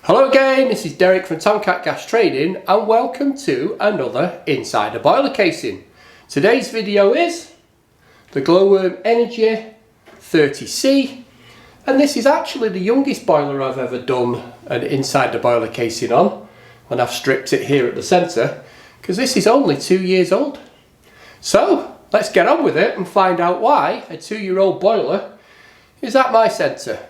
Hello again, this is Derek from Tomcat Gas Trading and welcome to another Inside a Boiler Casing. Today's video is the Glowworm Energy 30C, and this is actually the youngest boiler I've ever done an Inside the Boiler Casing on, and I've stripped it here at the centre because this is only 2 years old. So let's get on with it and find out why a 2-year-old boiler is at my centre.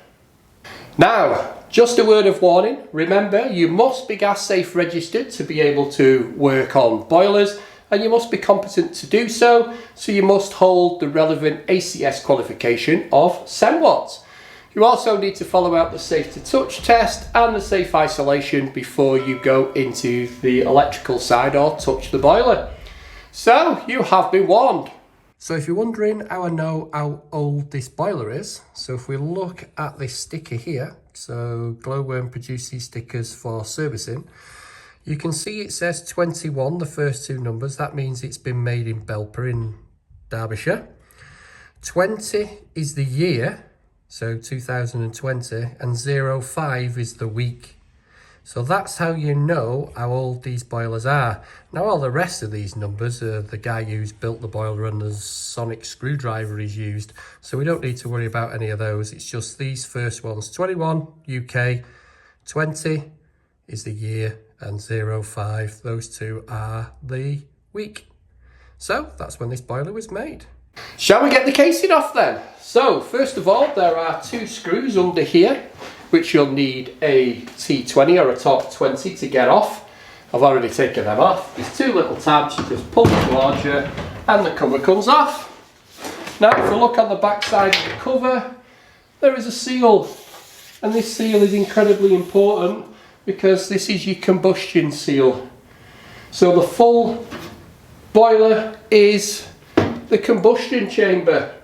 Now, just a word of warning, remember you must be gas safe registered to be able to work on boilers, and you must be competent to do so, so you must hold the relevant ACS qualification of 10 watts. You also need to follow out the safe to touch test and the safe isolation before you go into the electrical side or touch the boiler. So you have been warned. So if you're wondering how I know how old this boiler is, so if we look at this sticker here, so Glowworm produces these stickers for servicing, you can see it says 21, the first two numbers. That means it's been made in Belper in Derbyshire. 20 is the year, so 2020, and 05 is the week. So that's how you know how old these boilers are. Now all the rest of these numbers are the guy who's built the boiler and the sonic screwdriver he's used. So we don't need to worry about any of those. It's just these first ones. 21 UK, 20 is the year, and 05, those two are the week. So that's when this boiler was made. Shall we get the casing off then? So first of all, there are 2 screws under here, which you'll need a T20 or a Torque 20 to get off. I've already taken them off. There's 2 little tabs, you just pull the larger and the cover comes off. Now if we look on the back side of the cover, there is a seal, and this seal is incredibly important because this is your combustion seal. So the full boiler is the combustion chamber.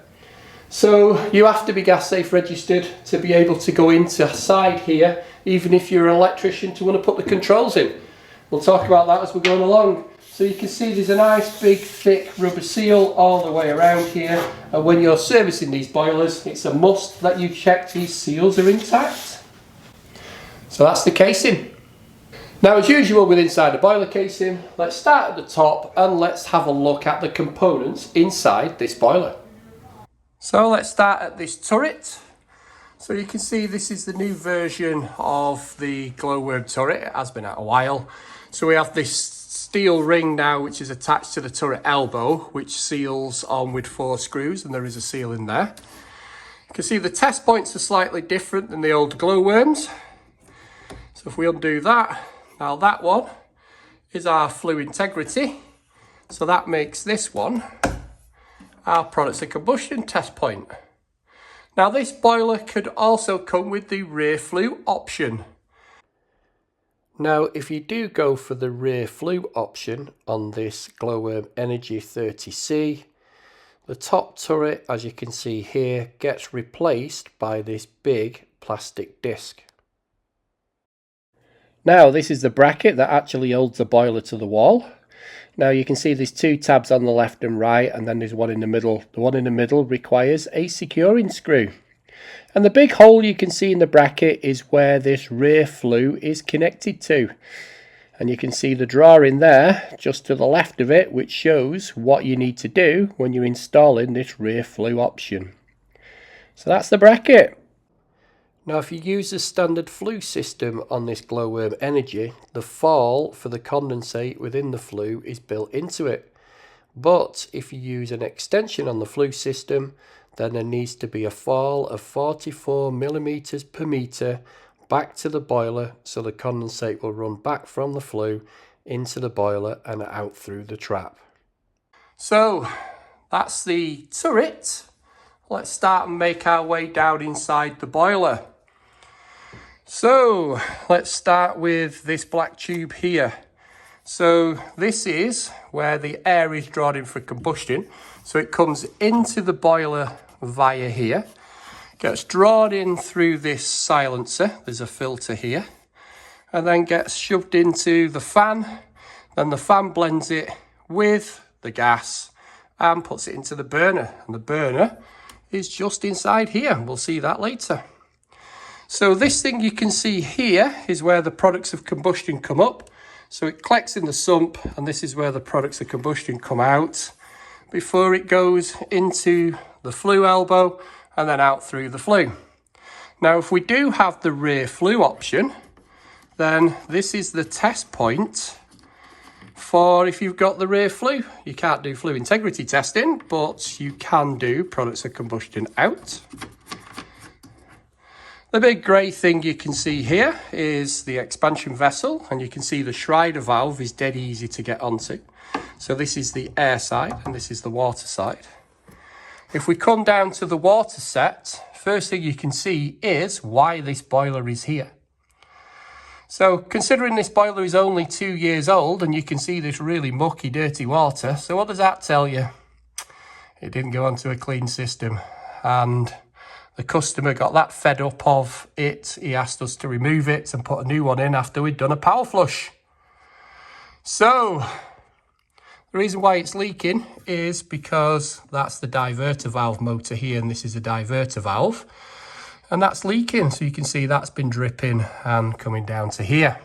So you have to be gas safe registered to be able to go into side here, even if you're an electrician to want to put the controls in. We'll talk about that as we're going along. So you can see there's a nice big thick rubber seal all the way around here, and when you're servicing these boilers it's a must that you check these seals are intact. So that's the casing. Now as usual with Inside the Boiler Casing, let's start at the top and let's have a look at the components inside this boiler. So let's start at this turret. So you can see this is the new version of the Glowworm turret. It has been out a while. So we have this steel ring now which is attached to the turret elbow, which seals on with 4 screws, and there is a seal in there. You can see the test points are slightly different than the old Glowworms. So if we undo that, now that one is our Flue integrity. So that makes this one our products of combustion test point. Now this boiler could also come with the rear flue option. Now if you do go for the rear flue option on this Glowworm Energy 30C, the top turret, as you can see here, gets replaced by this big plastic disc. Now this is the bracket that actually holds the boiler to the wall. Now you can see there's 2 tabs on the left and right, and then there's one in the middle. The one in the middle requires a securing screw. And the big hole you can see in the bracket is where this rear flue is connected to. And you can see the drawer in there just to the left of it, which shows what you need to do when you're installing this rear flue option. So that's the bracket. Now if you use a standard flue system on this Glowworm Energy, the fall for the condensate within the flue is built into it. But if you use an extension on the flue system, then there needs to be a fall of 44 millimeters per meter back to the boiler, so the condensate will run back from the flue into the boiler and out through the trap. So that's the turret. Let's start and make our way down inside the boiler. So let's start with this black tube here. So this is where the air is drawn in for combustion. So it comes into the boiler via here, gets drawn in through this silencer, there's a filter here, and then gets shoved into the fan. Then the fan blends it with the gas and puts it into the burner, and the burner is just inside here. We'll see that later. So this thing you can see here is where the products of combustion come up. So it collects in the sump, and this is where the products of combustion come out before it goes into the flue elbow and then out through the flue. Now, if we do have the rear flue option, then this is the test point for if you've got the rear flue. You can't do flue integrity testing, but you can do products of combustion out. The big grey thing you can see here is the expansion vessel, and you can see the Diverter valve is dead easy to get onto. So this is the air side and this is the water side. If we come down to the water set, first thing you can see is why this boiler is here. So considering this boiler is only 2 years old and you can see this really mucky, dirty water, so what does that tell you? It didn't go onto a clean system, and the customer got that fed up of it. He asked us to remove it and put a new one in after we'd done a power flush. So the reason why it's leaking is because that's the diverter valve motor here, and this is a diverter valve, and that's leaking. So you can see that's been dripping and coming down to here.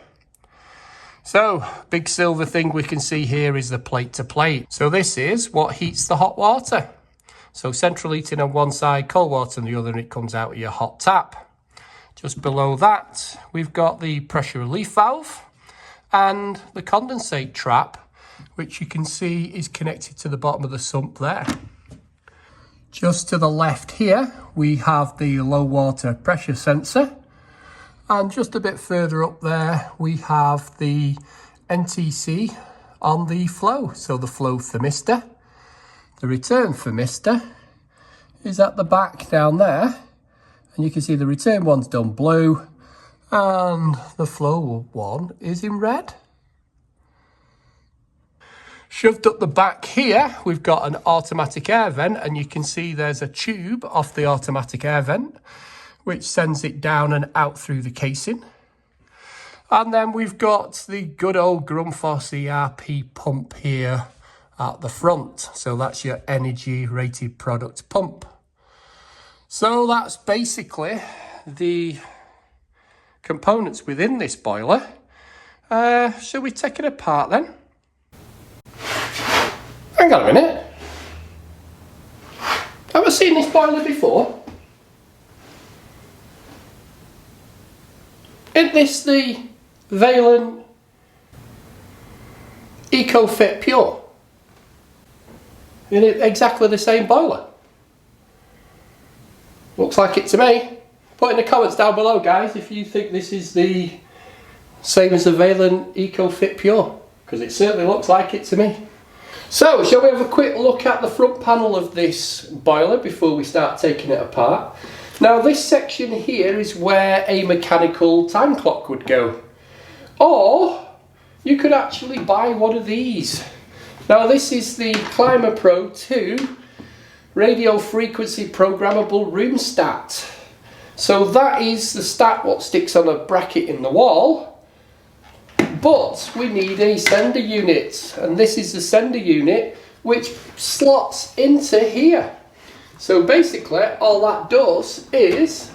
So big silver thing we can see here is the plate to plate. So this is what heats the hot water. So central heating on one side, cold water on the other, and it comes out of your hot tap. Just below that, we've got the pressure relief valve and the condensate trap, which you can see is connected to the bottom of the sump there. Just to the left here, we have the low water pressure sensor. And just a bit further up there, we have the NTC on the flow. So the flow thermistor. The return thermistor is at the back down there. And you can see the return one's done blue and the flow one is in red. Shoved up the back here, we've got an automatic air vent, and you can see there's a tube off the automatic air vent, which sends it down and out through the casing. And then we've got the good old Grundfos ERP pump here at the front. So that's your energy rated product pump. So that's basically the components within this boiler. Shall we take it apart then? Hang on a minute. Have I seen this boiler before? Isn't this the Vaillant EcoFit Pure? Isn't it exactly the same boiler? Looks like it to me. Put in the comments down below, guys, if you think this is the same as the Vaillant EcoFit Pure, because it certainly looks like it to me. So, shall we have a quick look at the front panel of this boiler before we start taking it apart? Now, this section here is where a mechanical time clock would go. Or, you could actually buy one of these. Now, this is the Clima Pro 2 radio frequency programmable room stat. So that is the stat what sticks on a bracket in the wall. But we need a sender unit, and this is the sender unit which slots into here. So basically all that does is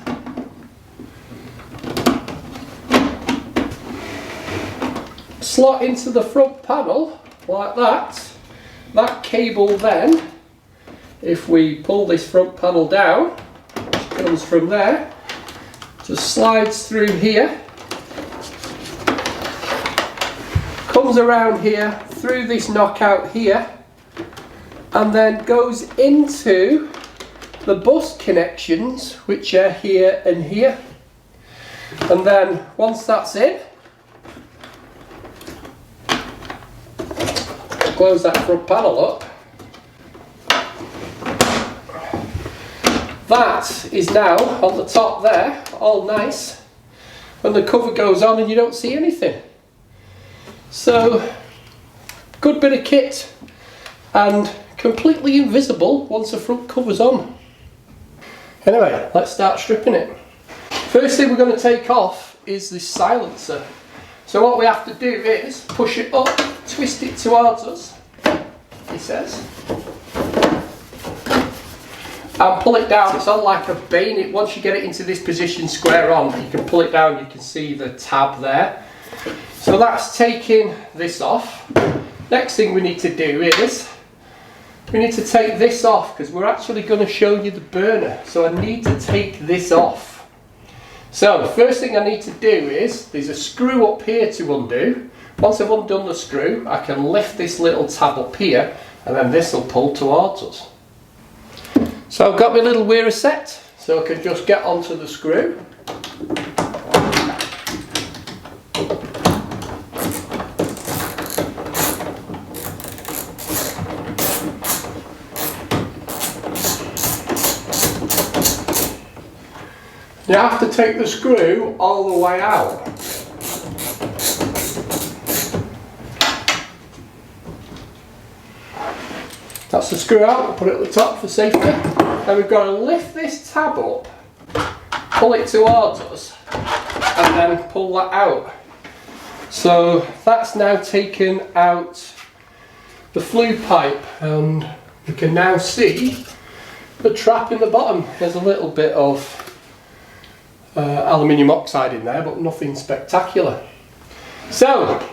slot into the front panel like that. That cable then, if we pull this front panel down, which comes from there, just slides through here, comes around here through this knockout here, and then goes into the bus connections, which are here and here. And then once that's in, close that front panel up. That is now on the top there, all nice, when the cover goes on and you don't see anything. So, good bit of kit, and completely invisible once the front cover's on. Anyway, let's start stripping it. First thing we're going to take off is this silencer. So what we have to do is push it up, twist it towards us, he says. and pull it down. It's on like a bayonet. Once you get it into this position square on, you can pull it down. You can see the tab there. So that's taking this off. Next thing we need to do is we need to take this off, because we're actually going to show you the burner. So I need to take this off. So the first thing I need to do is, there's a screw up here to undo. Once I've undone the screw, I can lift this little tab up here, and then this will pull towards us. So I've got my little weir set, so I can just get onto the screw. You have to take the screw all the way out. That's the screw out, we'll put it at the top for safety. Then we've got to lift this tab up, pull it towards us, and then pull that out. So that's now taken out the flue pipe, and you can now see the trap in the bottom. There's a little bit of aluminium oxide in there, but nothing spectacular. So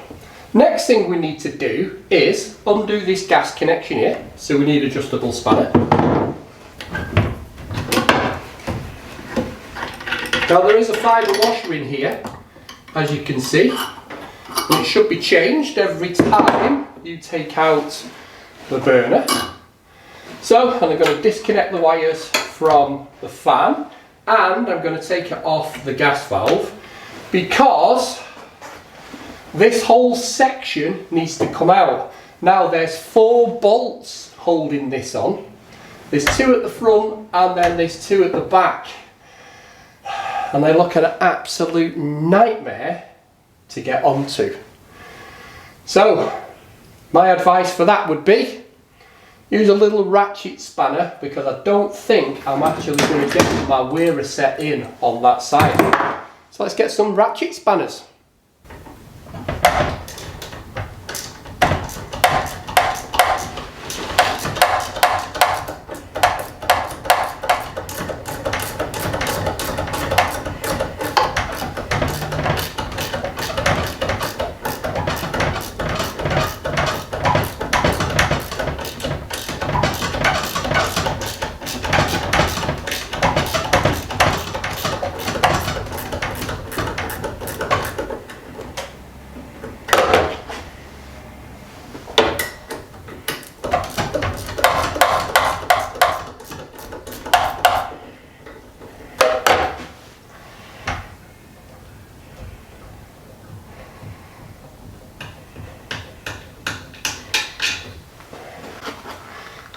next thing we need to do is undo this gas connection here. So we need an adjustable spanner. Now there is a fibre washer in here, as you can see. And it should be changed every time you take out the burner. So I'm going to disconnect the wires from the fan, and I'm going to take it off the gas valve, because this whole section needs to come out. Now there's 4 bolts holding this on. There's 2 at the front, and then there's 2 at the back. And they look an absolute nightmare to get onto. So my advice for that would be, use a little ratchet spanner, because I don't think I'm actually going to get my weir set in on that side. So let's get some ratchet spanners.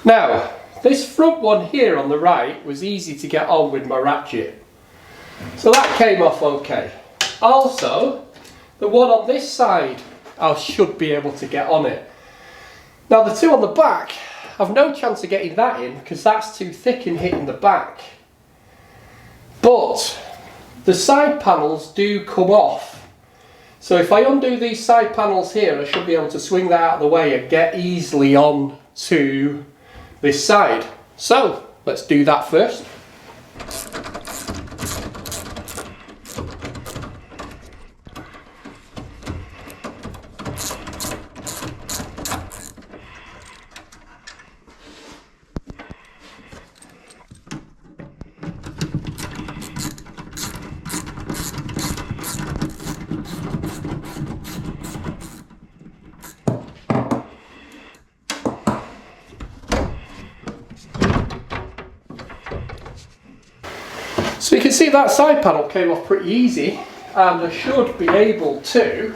Now, this front one here on the right was easy to get on with my ratchet. So that came off okay. Also, the one on this side, I should be able to get on it. Now the 2 on the back, I've no chance of getting that in, because that's too thick and hitting the back. But the side panels do come off. So if I undo these side panels here, I should be able to swing that out of the way and get easily on to this side. So let's do that first. So you can see that side panel came off pretty easy, and I should be able to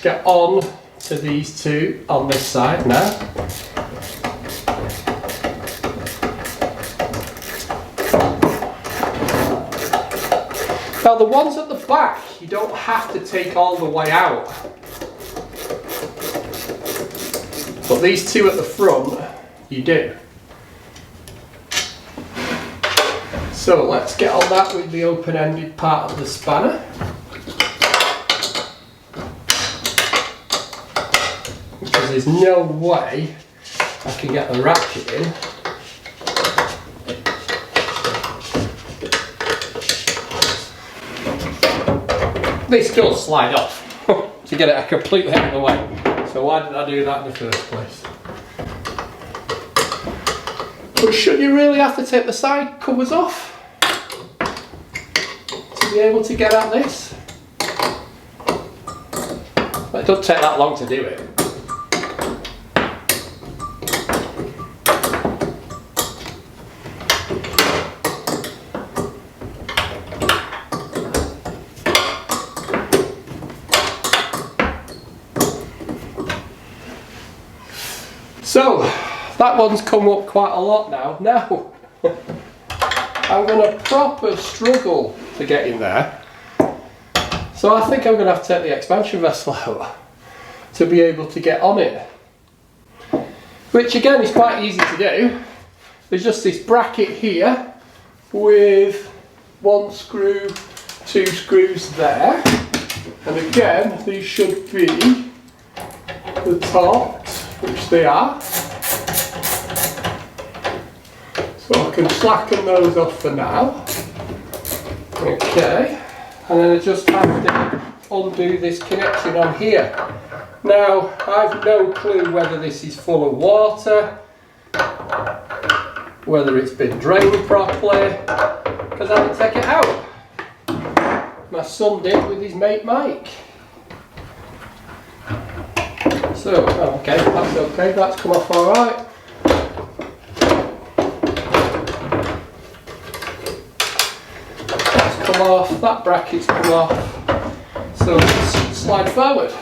get on to these 2 on this side now. Now the ones at the back, you don't have to take all the way out. But these 2 at the front, you do. So let's get on that with the open-ended part of the spanner. Because there's no way I can get the ratchet in This does slide off to get it completely out of the way. So why did I do that in the first place? But should you really have to take the side covers off to be able to get at this? Well, it doesn't take that long to do it. So, that one's come up quite a lot now. Now, I'm going to proper struggle to get in there. So I think I'm going to have to take the expansion vessel out to be able to get on it. Which again is quite easy to do. There's just this bracket here with 1 screw, 2 screws there. And again, these should be the tops, which they are. So I can slacken those off for now. Okay, and then I just have to undo this connection on here. Now, I've no clue whether this is full of water, whether it's been drained properly, because I didn't take it out. My son did with his mate Mike. So, okay, that's come off alright. That's come off, that bracket's come off. So let's slide forward.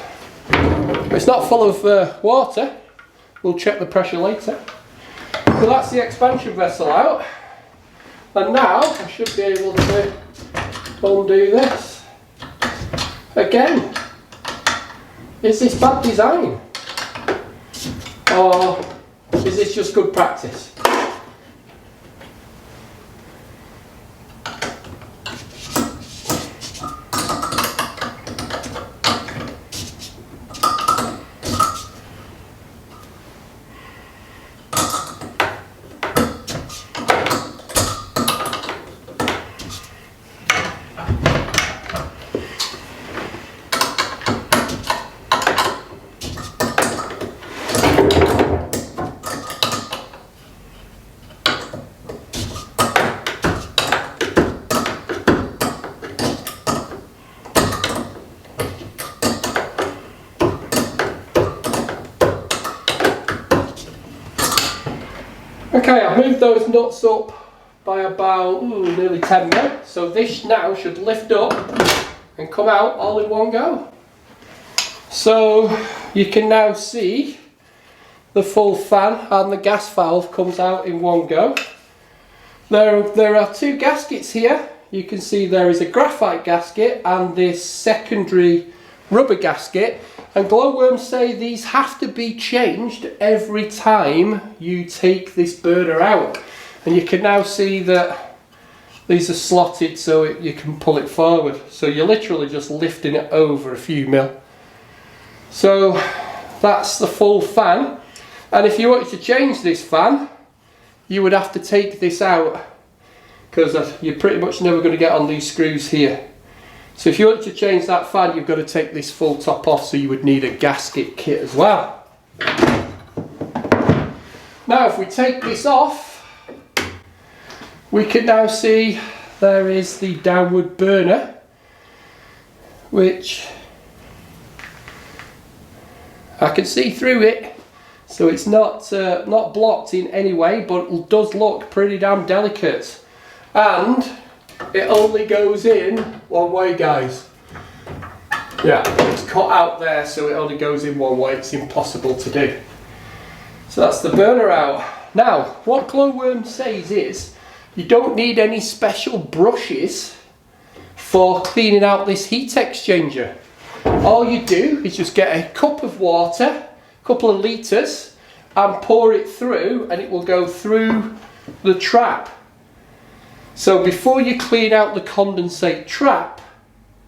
It's not full of water, we'll check the pressure later. So that's the expansion vessel out. And now I should be able to undo this. Again, is this bad design? Or is this just good practice? Okay, I've moved those nuts up by about nearly 10 mil, so this now should lift up and come out all in one go. So you can now see the full fan and the gas valve comes out in one go. There are 2 gaskets here. You can see there is a graphite gasket and this secondary rubber gasket. And glowworms say these have to be changed every time you take this burner out. And you can now see that these are slotted so you can pull it forward. So you're literally just lifting it over a few mil. So that's the full fan. And if you wanted to change this fan, you would have to take this out, because you're pretty much never going to get on these screws here. So if you want to change that fan, you've got to take this full top off, so you would need a gasket kit as well. Now if we take this off, we can now see there is the downward burner, which I can see through it, so it's not blocked in any way, but it does look pretty damn delicate. And it only goes in one way, guys. Yeah, it's cut out there, so it only goes in one way. It's impossible to do. So that's the burner out. Now, what Glowworm says is you don't need any special brushes for cleaning out this heat exchanger. All you do is just get a cup of water, a couple of litres, and pour it through, and it will go through the trap. So before you clean out the condensate trap,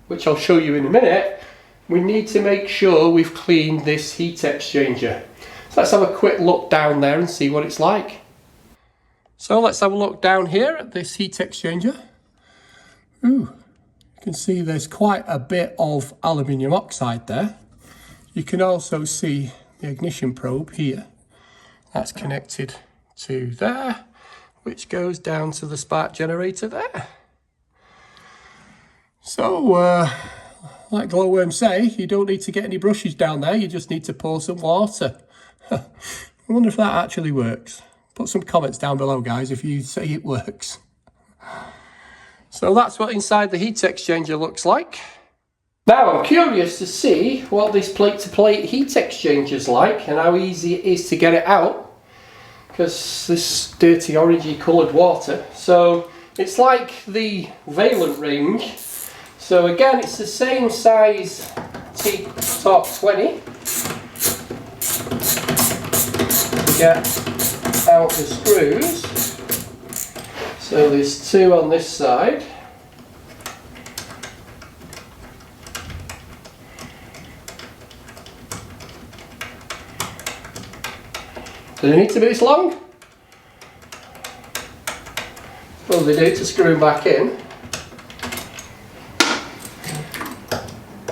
which I'll show you in a minute, we need to make sure we've cleaned this heat exchanger. So let's have a quick look down there and see what it's like. So let's have a look down here at this heat exchanger. Ooh, you You can see there's quite a bit of aluminium oxide there. You can also see the ignition probe here. That's connected to there, which goes down to the spark generator there. So, like glowworms say, you don't need to get any brushes down there, you just need to pour some water. I wonder if that actually works. Put some comments down below, guys, if you say it works. So that's what inside the heat exchanger looks like. Now I'm curious to see what this plate-to-plate heat exchanger is like and how easy it is to get it out, because this dirty orangey coloured water. So it's like the Vaillant range. So again, it's the same size T-Torque 20 to get out the screws. So there's two on this side. Do they need to be this long? Well, they do to screw them back in.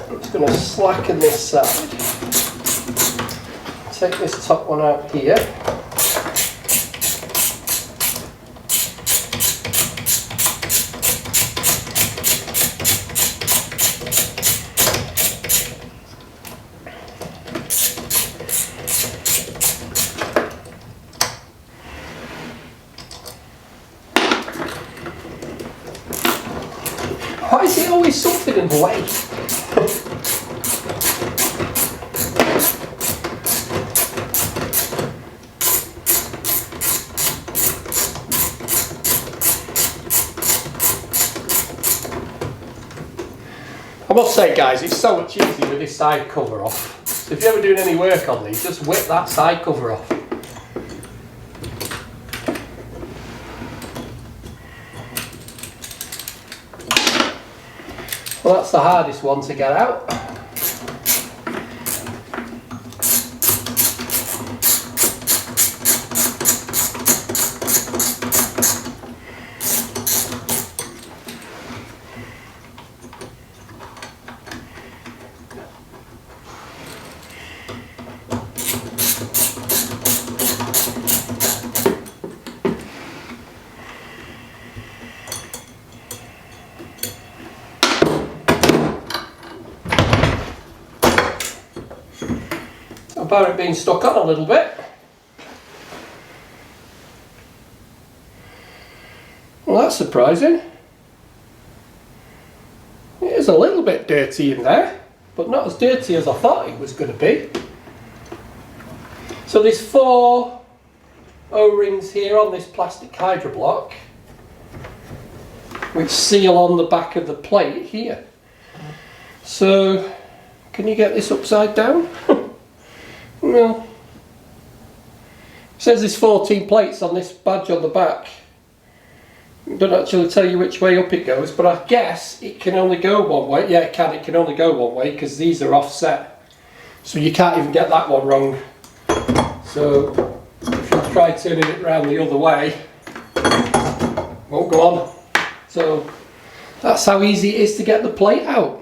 I'm just going to slacken this side. Take this top one out here. Why is it always something in the way? I must say, guys, it's so much easier with this side cover off. So if you're ever doing any work on these, just whip that side cover off. Well, that's the hardest one to get out. About it being stuck on a little bit. Well, that's surprising. It is a little bit dirty in there, but not as dirty as I thought it was going to be. So there's 4 O-rings here on this plastic hydro block, which seal on the back of the plate here. So, can you get this upside down? No. It says there's 14 plates on this badge on the back. It doesn't actually tell you which way up it goes, but I guess it can only go one way. Yeah, it can only go one way because these are offset. So you can't even get that one wrong. So if you try turning it around the other way, it won't go on. So that's how easy it is to get the plate out.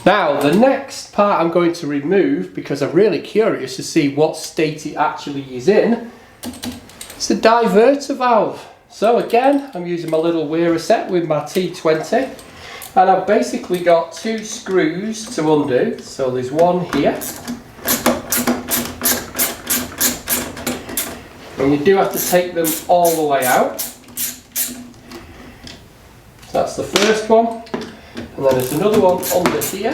Now, the next part I'm going to remove, because I'm really curious to see what state it actually is in, it's the diverter valve. So again, I'm using my little wearer set with my T20, and I've basically got 2 screws to undo. So there's one here, and you do have to take them all the way out. So that's the first one. And then there's another one under here.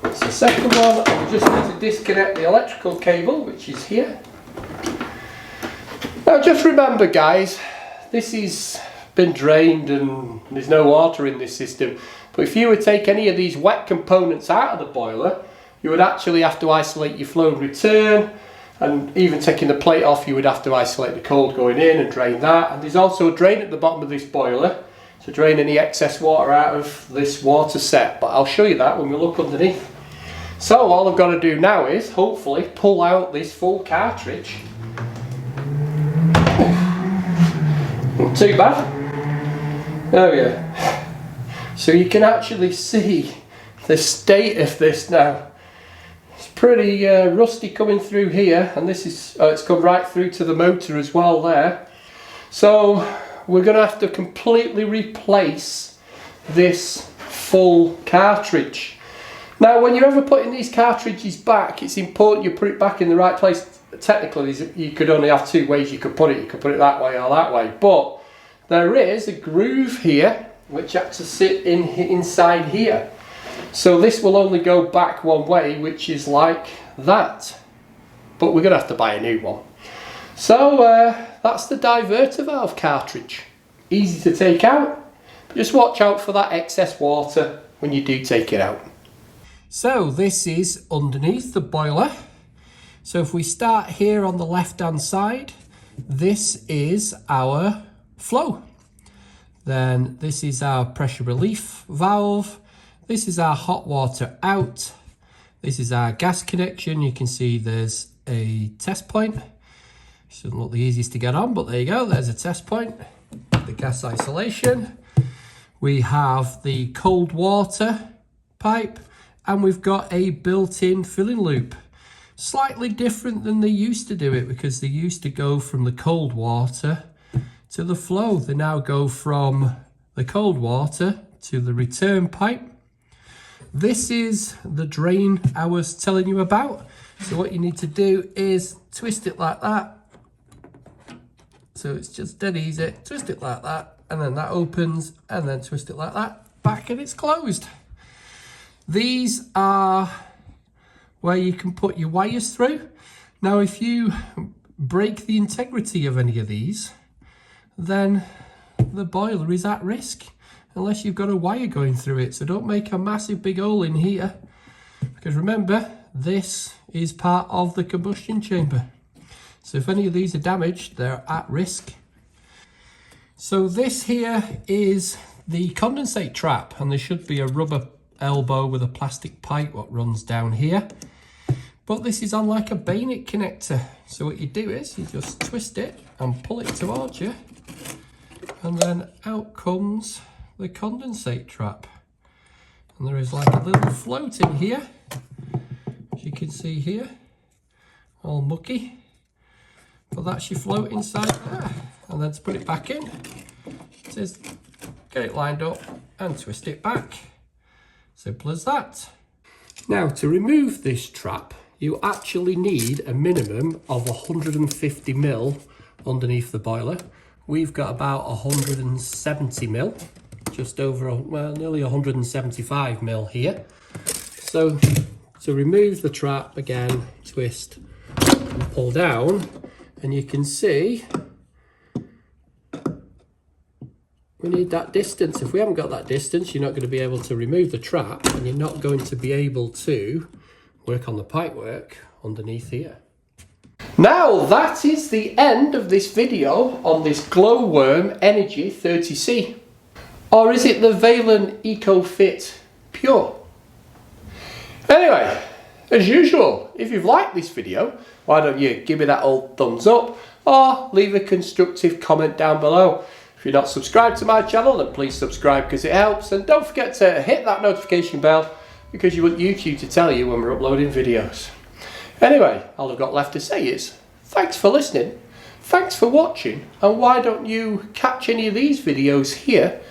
That's the second one. I just need to disconnect the electrical cable, which is here. Now just remember, guys, this has been drained and there's no water in this system. But if you would take any of these wet components out of the boiler, you would actually have to isolate your flow and return. And even taking the plate off, you would have to isolate the cold going in and drain that. And there's also a drain at the bottom of this boiler to drain any excess water out of this water set. But I'll show you that when we look underneath. So all I've got to do now is hopefully pull out this full cartridge. too bad. Oh yeah. So you can actually see the state of this now. It's pretty rusty coming through here, and this is it's come right through to the motor as well there. So we're going to have to completely replace this full cartridge. Now when you're ever putting these cartridges back, it's important you put it back in the right place. Technically you could only have two ways you could put it. You could put it that way or that way, but there is a groove here which has to sit inside here. So this will only go back one way, which is like that. But we're going to have to buy a new one. So that's the diverter valve cartridge. Easy to take out. But just watch out for that excess water when you do take it out. So this is underneath the boiler. So if we start here on the left hand side, this is our flow. Then this is our pressure relief valve. This is our hot water out. This is our gas connection. You can see there's a test point. Shouldn't look the easiest to get on, but there you go. There's a test point. The gas isolation. We have the cold water pipe, and we've got a built-in filling loop. Slightly different than they used to do it, because they used to go from the cold water to the flow. They now go from the cold water to the return pipe. This is the drain I was telling you about. So what you need to do is twist it like that. So it's just dead easy. Twist it like that, and then that opens, and then twist it like that, back, and it's closed. These are where you can put your wires through. Now if you break the integrity of any of these, then the boiler is at risk unless you've got a wire going through it. So don't make a massive big hole in here, because remember, this is part of the combustion chamber. So if any of these are damaged, they're at risk. So this here is the condensate trap, and there should be a rubber elbow with a plastic pipe what runs down here. But this is on like a bayonet connector. So what you do is you just twist it and pull it towards you, and then out comes the condensate trap. And there is like a little float in here, as you can see here, all mucky. But that's your float inside there. And then to put it back in, it says get it lined up and twist it back. Simple as that. Now to remove this trap, you actually need a minimum of 150 mil underneath the boiler. We've got about 170 mil, just over, well, nearly 175 mil here. So to remove the trap, again, twist and pull down, and you can see we need that distance. If we haven't got that distance, you're not going to be able to remove the trap, and you're not going to be able to work on the pipe work underneath here. Now that is the end of this video on this Glowworm Energy 30C. Or is it the Vaillant EcoFit Pure? Anyway, as usual, if you've liked this video, why don't you give me that old thumbs up, or leave a constructive comment down below. If you're not subscribed to my channel, then please subscribe because it helps, and don't forget to hit that notification bell because you want YouTube to tell you when we're uploading videos. Anyway, all I've got left to say is thanks for listening, thanks for watching, and why don't you catch any of these videos here?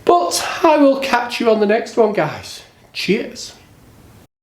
But I will catch you on the next one, guys. Cheers.